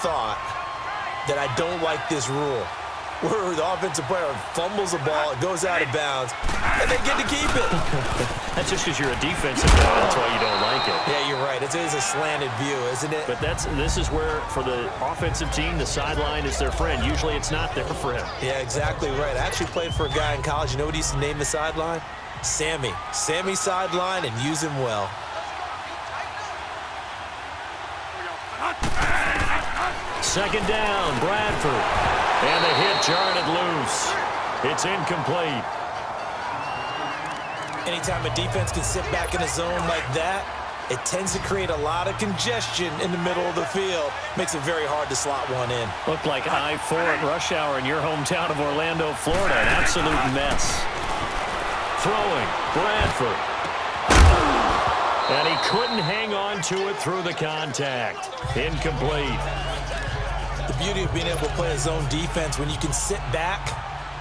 thought that I don't like this rule, where the offensive player fumbles the ball, it goes out of bounds, and they get to keep it. That's just because you're a defensive guy. That's why you don't like it. Yeah, you're right. It is a slanted view, isn't it? But this is where, for the offensive team, the sideline is their friend. Usually it's not there for him. Yeah, exactly right. I actually played for a guy in college. You know what he used to name the sideline? Sammy. Sammy sideline, and use him well. Second down, Bradford. And the hit jarred it loose. It's incomplete. Anytime a defense can sit back in a zone like that, it tends to create a lot of congestion in the middle of the field. Makes it very hard to slot one in. Looked like I-4 at rush hour in your hometown of Orlando, Florida. An absolute mess. Throwing, Bradford. And he couldn't hang on to it through the contact. Incomplete. The beauty of being able to play a zone defense, when you can sit back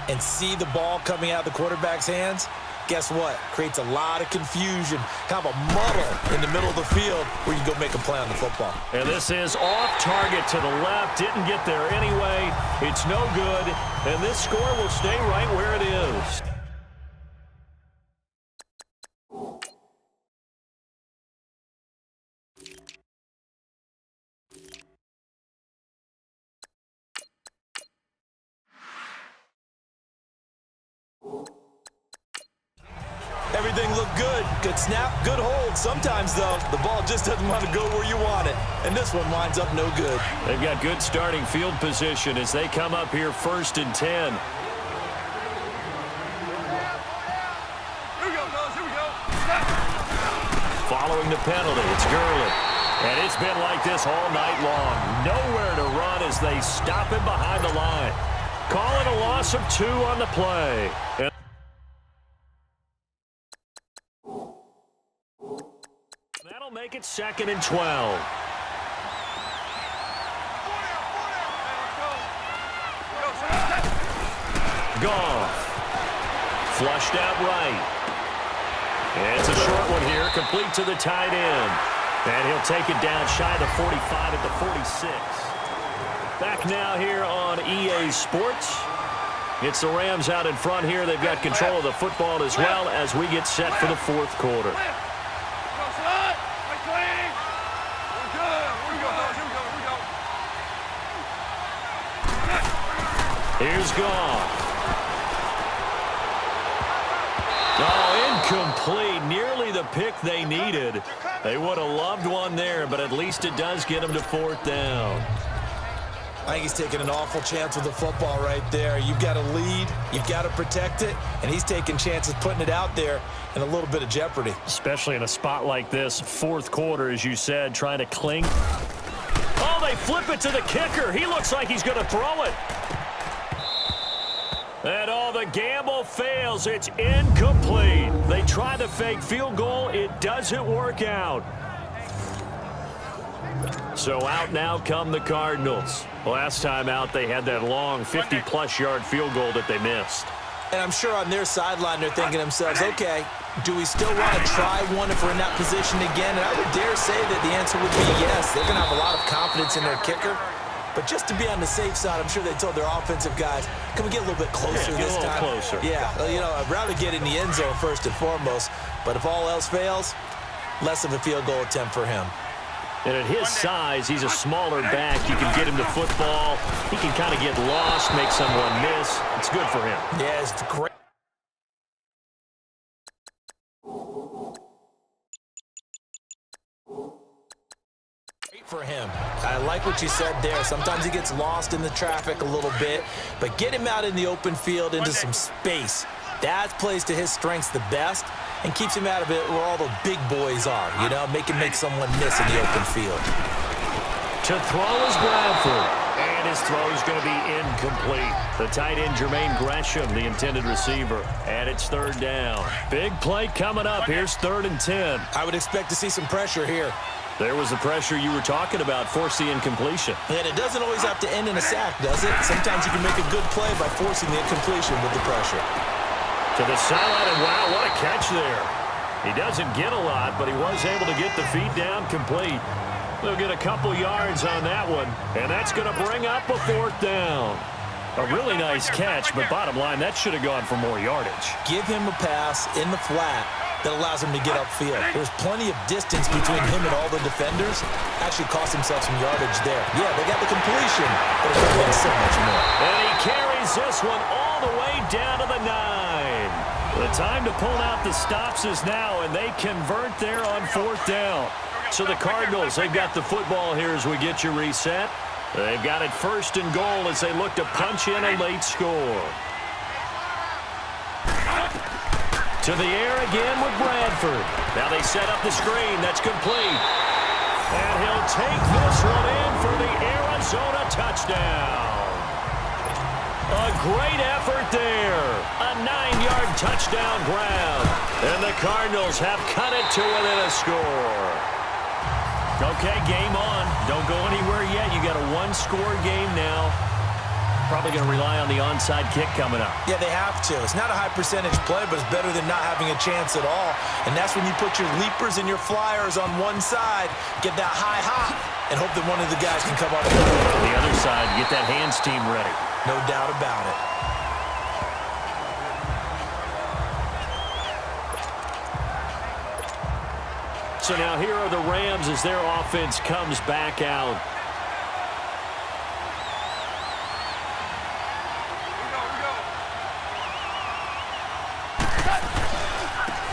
and see the ball coming out of the quarterback's hands, guess what? Creates a lot of confusion, kind of a muddle in the middle of the field where you can go make a play on the football. And this is off target to the left. Didn't get there anyway. It's no good. And this score will stay right where it is. Everything looked good. Good snap, good hold. Sometimes, though, the ball just doesn't want to go where you want it. And this one winds up no good. They've got good starting field position as they come up here 1st and 10. Following the penalty, it's Gurley. And it's been like this all night long. Nowhere to run as they stop him behind the line. Calling a loss of 2 on the play. And that'll make it 2nd and 12. Goff. Flushed out right. And it's a short one here, complete to the tight end. And he'll take it down shy of the 45 at the 46. Back now here on EA Sports. It's the Rams out in front here. They've got control of the football as well as we get set for the 4th quarter. Here's Goff. Oh, incomplete. Nearly the pick they needed. They would have loved one there, but at least it does get them to 4th down. I think he's taking an awful chance with the football right there. You've got to lead, you've got to protect it, and he's taking chances putting it out there in a little bit of jeopardy. Especially in a spot like this, 4th quarter, as you said, trying to cling. Oh, they flip it to the kicker. He looks like he's going to throw it. And all the gamble fails. It's incomplete. They try the fake field goal. It doesn't work out. So out now come the Cardinals. Last time out, they had that long 50-plus yard field goal that they missed. And I'm sure on their sideline, they're thinking to themselves, okay, do we still want to try one if we're in that position again? And I would dare say that the answer would be yes. They're going to have a lot of confidence in their kicker. But just to be on the safe side, I'm sure they told their offensive guys, can we get a little bit closer this time? Closer. Yeah, you know, I'd rather get in the end zone first and foremost. But if all else fails, less of a field goal attempt for him. And at his size, he's a smaller back. You can get him to football. He can kind of get lost, make someone miss. It's good for him. Yeah, it's great. For him. I like what you said there. Sometimes he gets lost in the traffic a little bit, but get him out in the open field into some space. That plays to his strengths the best and keeps him out of it where all the big boys are, you know, make someone miss in the open field. To throw is Bradford, and his throw is going to be incomplete. The tight end, Jermaine Gresham, the intended receiver, and it's 3rd down. Big play coming up. Here's 3rd and 10. I would expect to see some pressure here. There was the pressure you were talking about, force the incompletion. And it doesn't always have to end in a sack, does it? Sometimes you can make a good play by forcing the incompletion with the pressure. To the sideline, and wow, what a catch there. He doesn't get a lot, but he was able to get the feed down complete. They'll get a couple yards on that one, and that's going to bring up a 4th down. A really nice catch, but bottom line, that should have gone for more yardage. Give him a pass in the flat that allows him to get upfield. There's plenty of distance between him and all the defenders. Actually cost himself some yardage there. Yeah, they got the completion, but it could have been so much more. And he carries this one all the way down to the 9. The time to pull out the stops is now, and they convert there on 4th down. So the Cardinals, they've got the football here as we get you reset. They've got it 1st and goal as they look to punch in a late score. To the air again with Bradford. Now they set up the screen. That's complete. And he'll take this one in for the Arizona touchdown. A great effort there. A 9-yard touchdown grab. And the Cardinals have cut it to within a score. Okay, game on. Don't go anywhere yet. You got a 1-score game now. Probably going to rely on the onside kick coming up. Yeah, they have to. It's not a high-percentage play, but it's better than not having a chance at all. And that's when you put your leapers and your flyers on one side, get that high hop, and hope that one of the guys can come up with it. On the other side, get that hands team ready. No doubt about it. So now here are the Rams as their offense comes back out.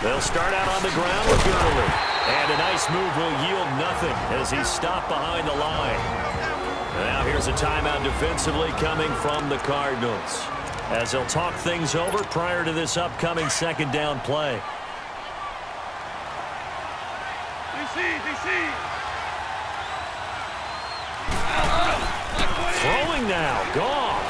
They'll start out on the ground with Gurley. And a nice move will yield nothing as he's stopped behind the line. Now here's a timeout defensively coming from the Cardinals, as they'll talk things over prior to this upcoming 2nd down play. Throwing now, Goff.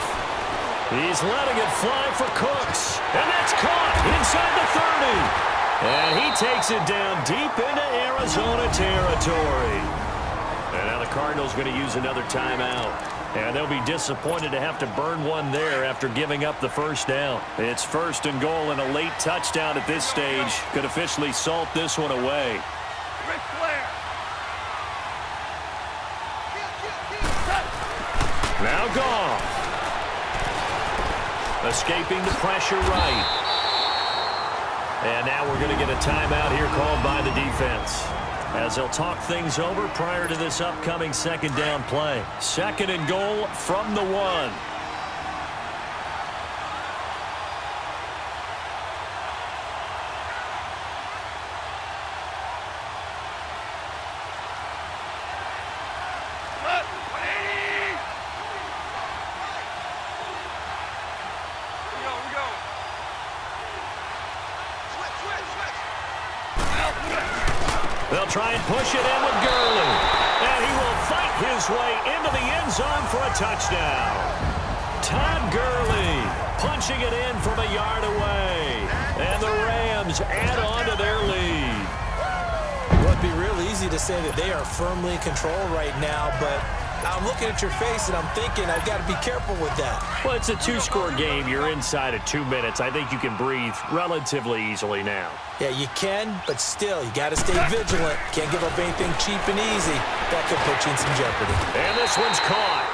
He's letting it fly for Cooks. And that's caught inside the 30. And he takes it down deep into Arizona territory. And now the Cardinals going to use another timeout. And they'll be disappointed to have to burn one there after giving up the 1st down. It's 1st and goal, and a late touchdown at this stage could officially salt this one away. Now Goff. Escaping the pressure right. And now we're going to get a timeout here called by the defense, as they'll talk things over prior to this upcoming 2nd down play. 2nd and goal from the 1. They'll try and push it in with Gurley. And he will fight his way into the end zone for a touchdown. Todd Gurley punching it in from a yard away. And the Rams add on to their lead. Well, it'd be real easy to say that they are firmly in control right now, but I'm looking at your face and I'm thinking I've got to be careful with that. Well, it's a 2-score game. You're inside of 2 minutes. I think you can breathe relatively easily now. Yeah, you can, but still, you got to stay vigilant. Can't give up anything cheap and easy. That could put you in some jeopardy. And this one's caught.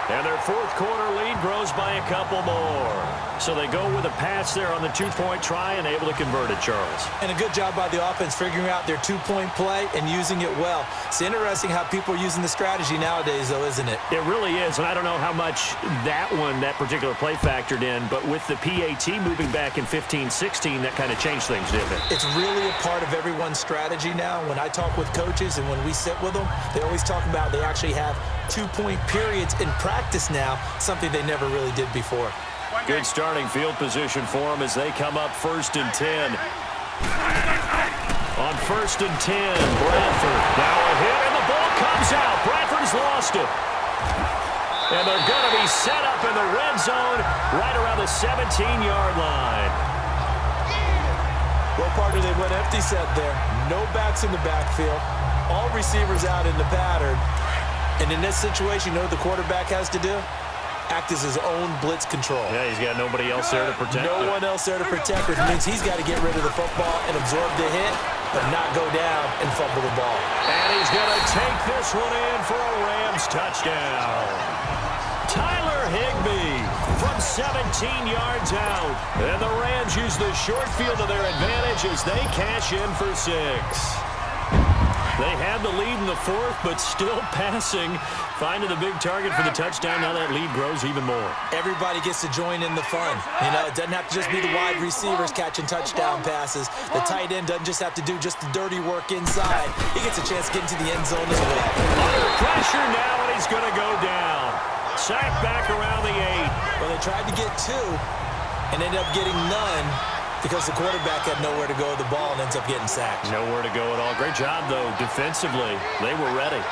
And their 4th quarter lead grows by a couple more. So they go with a pass there on the 2-point try and able to convert it, Charles. And a good job by the offense figuring out their 2-point play and using it well. It's interesting how people are using the strategy nowadays, though, isn't it? It really is, and I don't know how much that particular play factored in, but with the PAT moving back in 15-16, that kind of changed things, didn't it? It's really a part of everyone's strategy now. When I talk with coaches and when we sit with them, they always talk about they actually have 2-point periods in practice now, something they never really did before. Good starting field position for them as they come up 1st and 10. On 1st and 10, Bradford. Now a hit, and the ball comes out. Bradford's lost it. And they're going to be set up in the red zone right around the 17-yard line. Well, partner, they went empty set there. No backs in the backfield. All receivers out in the pattern. And in this situation, you know what the quarterback has to do? Act as his own blitz control. Yeah, he's got nobody else there to protect him. No one else there to protect, which means he's got to get rid of the football and absorb the hit. but not go down and fumble the ball. And he's going to take this one in for a Rams touchdown. Tyler Higbee from 17 yards out. And the Rams use the short field to their advantage as they cash in for 6. They had the lead in the fourth, but still passing. Finding the big target for the touchdown. Now that lead grows even more. Everybody gets to join in the fun. You know, it doesn't have to just be the wide receivers catching touchdown passes. The tight end doesn't just have to do just the dirty work inside. He gets a chance to get into the end zone as well. Under pressure now, and he's going to go down. Sacked back around the 8. Well, they tried to get 2 and ended up getting none, because the quarterback had nowhere to go with the ball and ends up getting sacked. Nowhere to go at all. Great job, though, defensively. They were ready.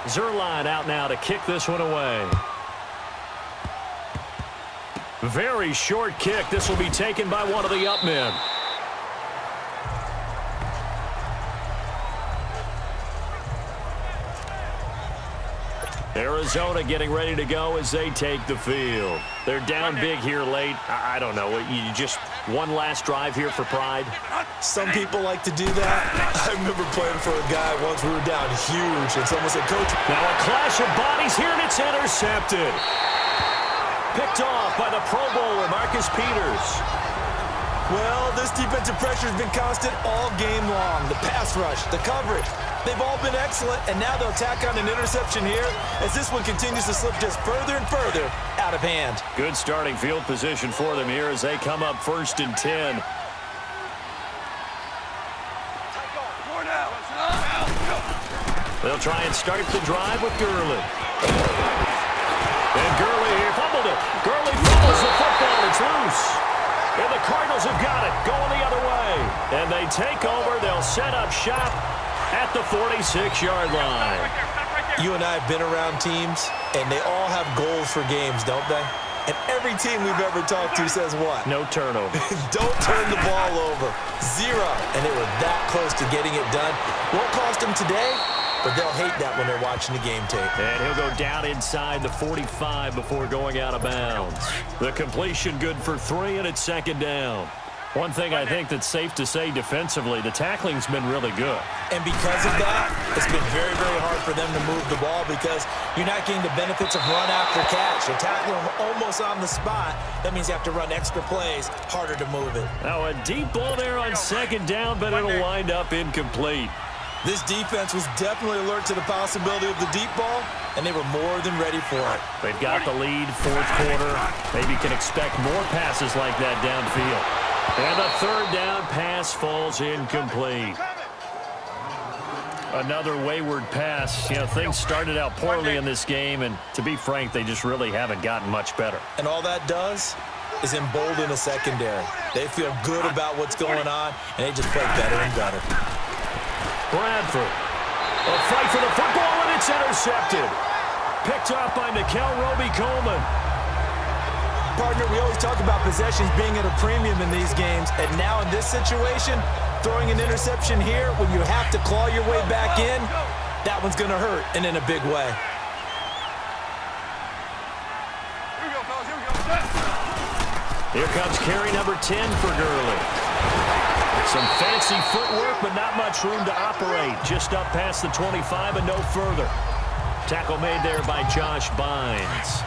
Zuerlein out now to kick this one away. Very short kick. This will be taken by one of the up men. Arizona getting ready to go as they take the field. They're down big here late. I don't know. You just one last drive here for pride? Some people like to do that. I remember playing for a guy once. We were down huge, and someone said, "Coach." Now a clash of bodies here, and it's intercepted. Picked off by the Pro Bowler, Marcus Peters. Well, this defensive pressure has been constant all game long. The pass rush, the coverage, they've all been excellent, and now they'll tack on an interception here as this one continues to slip just further and further out of hand. Good starting field position for them here as they come up 1st and 10. They'll try and start the drive with Gurley. And Gurley here fumbled it. Gurley fumbles the football. It's loose. And the Cardinals have got it, going the other way. And they take over. They'll set up shop at the 46-yard line. You and I have been around teams, and they all have goals for games, don't they? And every team we've ever talked to says what? No turnover. Don't turn the ball over. 0. And they were that close to getting it done. Won't cost them today, but they'll hate that when they're watching the game tape. And he'll go down inside the 45 before going out of bounds. The completion good for 3, and it's 2nd down. One thing I think that's safe to say defensively, the tackling's been really good. And because of that, it's been very, very hard for them to move the ball because you're not getting the benefits of run after catch. You're tackling them almost on the spot. That means you have to run extra plays, harder to move it. Now a deep ball there on 2nd down, but it'll wind up incomplete. This defense was definitely alert to the possibility of the deep ball, and they were more than ready for it. They've got the lead, 4th quarter. Maybe can expect more passes like that downfield. And the 3rd down pass falls incomplete. Another wayward pass. You know, things started out poorly in this game, and to be frank, they just really haven't gotten much better. And all that does is embolden a secondary. They feel good about what's going on, and they just play better and better. Bradford. A fight for the football, and it's intercepted. Picked up by Nickel Roby-Coleman. Partner, we always talk about possessions being at a premium in these games, and now in this situation, throwing an interception here when you have to claw your way back in, that one's going to hurt, and in a big way. Here comes carry number 10 for Gurley. Some fancy footwork, but not much room to operate. Just up past the 25 and no further. Tackle made there by Josh Bynes.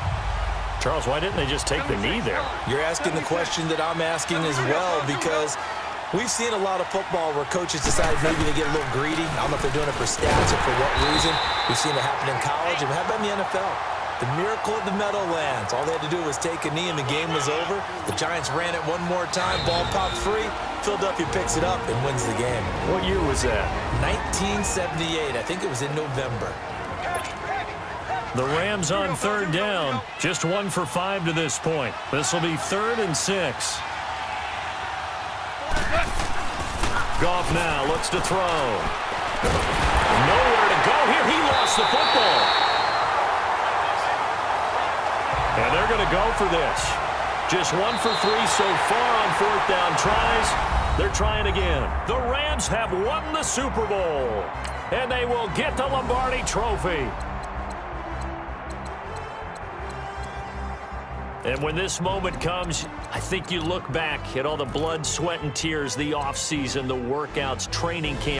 Charles, why didn't they just take the knee there? You're asking the question that I'm asking as well, because we've seen a lot of football where coaches decide maybe they get a little greedy. I don't know if they're doing it for stats or for what reason. We've seen it happen in college, and how about in the NFL? The miracle of the Meadowlands. All they had to do was take a knee, and the game was over. The Giants ran it one more time. Ball popped free. Philadelphia picks it up and wins the game. What year was that? 1978. I think it was in November. The Rams on 3rd down. Just 1 for 5 to this point. This will be 3rd and 6. Goff now looks to throw. Nowhere to go here. He lost the football. And they're going to go for this. Just 1 for 3 so far on 4th down tries. They're trying again. The Rams have won the Super Bowl. And they will get the Lombardi Trophy. And when this moment comes, I think you look back at all the blood, sweat, and tears, the offseason, the workouts, training camp.